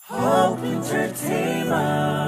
Hope Entertainment.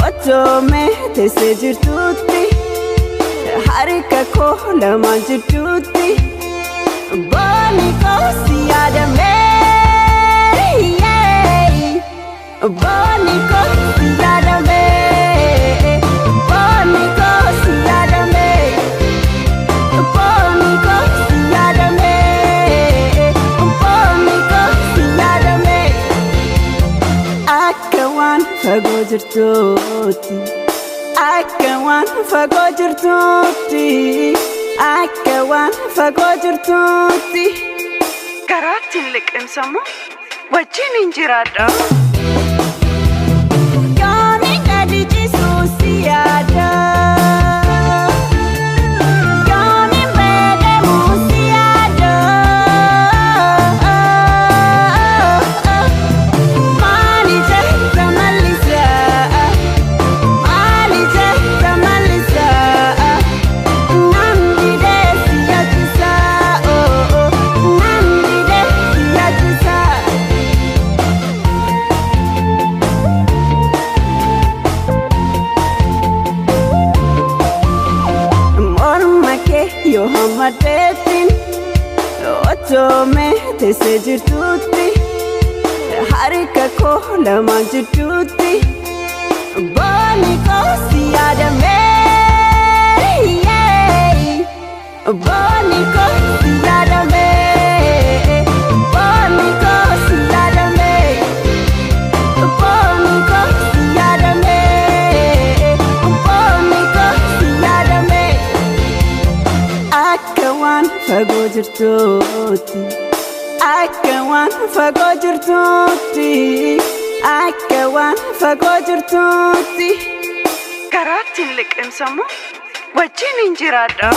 Otome te sejirtuti harika ko lamanjituti bani ko siyadame bani ko siyadame bani ko siyadame bani ko siyadame bani ko siyadame akawan fagojirtuti akawan fagojirtuti karatin liqim samu wajin injirada yani kadiji susiyada yani mede musiyada mali jahta malisa Hamadetin otome te sejirtuti harika ko lamanjituti bani ko siyadame bani ko siyadame bani ko siyadame bani ko siyadame bani ko siyadame akawan fagojirtuti akawan fagojirtuti karatin liqim samu wajin injirada